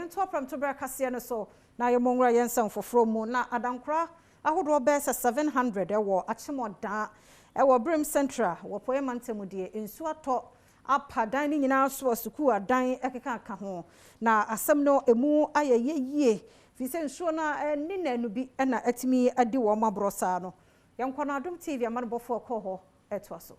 yento Premotobre Kasee no so na yemongra yensan foforo mu na adankra ahodo bese 700 ewo Akyem Oda ewo Brim Central wo poema ntemudie ensu ato apa dan ni nyina so suku adan ekeka aka ho na asem no emu ayeyeye fi se nsuo na ni nanu bi na atimi adi wo mabrosa no yenkwana Adom TV amanbofo ko eto so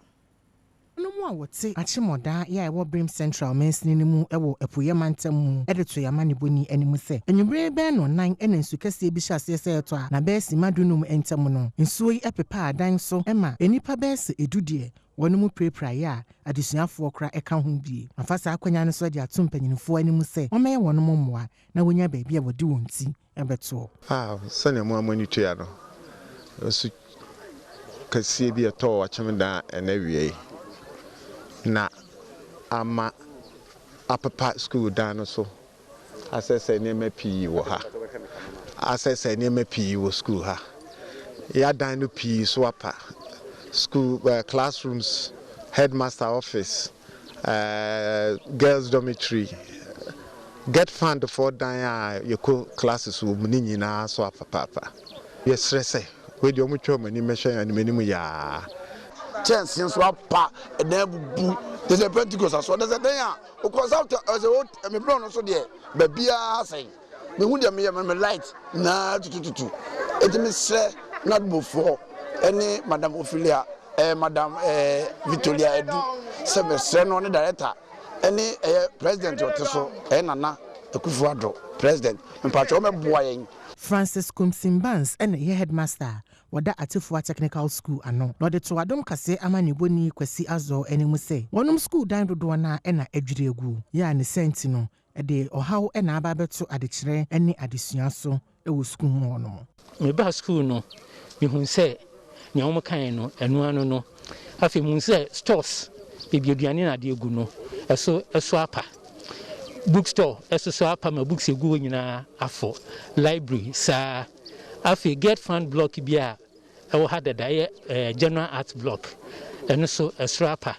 no mu awote Akyem Oda ya ewo Brim Central mensini ni mu ewo epoyema ntamu edeto ya maniboni animu se enwumre be no nan ena nsu kase bi hyase se eto a na be si madunum entamu no nsuo yi epepa adan so ema enipa be se edudie wonu mu prepra ya adesuafo kra eka ho bi afasa akwanya no so de atom panyinfo animu se omeye wonu mmoa na wonya ba bia wodi wonti ebeto sane mu amani tua no su kase bi eto Akyem Oda enawie na ama apapa school dan so asese neme pii wo ha asese neme pii wo school ha ya dan no pii so apa school classrooms, headmaster office, girls dormitory, get fund for dan your classes wo muni nyina so apa papa yes stress we di omucho mani mesha and menimu ya chance so apa na bubu there's a Pentecost so there's a day o cause after as a me bro no so there ba bia say me hu dem me light na tututu eti me sre na bofo any madam Ophelia madam Victoria Edu semestre no ne director any president oteso nana Akufo-Addo president mpacho me boa yen Francis Kumsimbans and ye headmaster wada Atifua Technical School ano no de to Adom Kasee amaniboni kwasi azo animu se wonum school dan dodo na na adwire egu ya ne senti no de ohaw na aba beto adekire ne adesua so ewo school mu no me ba school no me hu se nya wo kan no enu anu no afi mu se stores bibioduane na de egu no eso apa bookstore eso apa ma books egu nyina afọ library sa afi get fund block bia ewo had the general arts block and so eso apa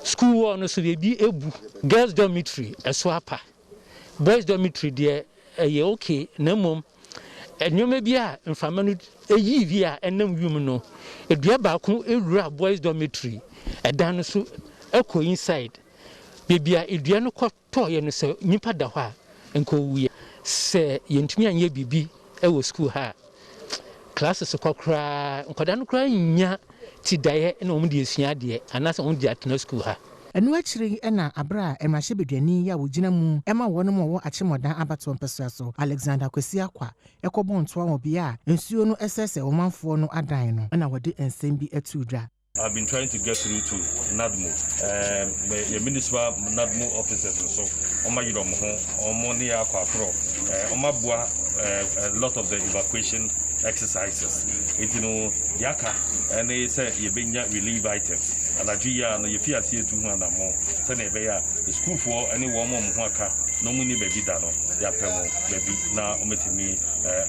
school wall no so bi ebu girls dormitory eso apa boys dormitory there ye okay na mom enyome bia mfama no eyi via enam wum no edua ba ko ewura boys dormitory edan so eko inside bibia edua no kɔtɔ ye no se nipa da hɔ a enko wuya se yentumi anye bibi ewo school ha classes kokra nkoda no kra nya ti daye na omu de esua de anase omu de atena school ha enu akiri na abra emahye bedwani ya wogina mu ema wonum wo Akyem Oda abato mpesua so Alexander Kwesi akwa ekɔbɔ ntoa wo bia ensuo no esese omanfo no adan no na wode ensem bi atudwa. I've been trying to get through to NADMO. The municipal NADMO officers also. Oma yidom ho, omo ni akwa oma bua a lot of the evacuation exercises. It yaka and they say you bring relief items. And Nigeria no you feel see 200 more. So the school for any one more mwaka no money baby dano. Ya pemo baby na umetimi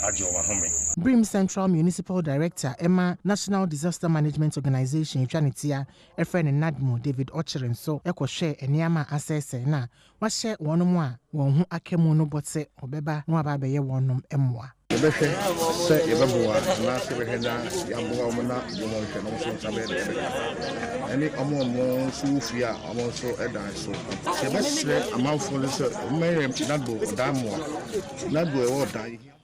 ajo wa home. Brim Central Municipal Director Emma National Disaster Management Organization Janitia Efren Nadmo David Ochirin so eko share eniama asese na wa share wonum a won hu akemu no botse obeba no aba beye wonum emwa ebehwe se yebeboa na se beheda yamboa omna yomo hwe no so tabe eni omo sufia omo so edan so se besre amanfo le so mere Nadbo Oda mo Nadbo e wo dan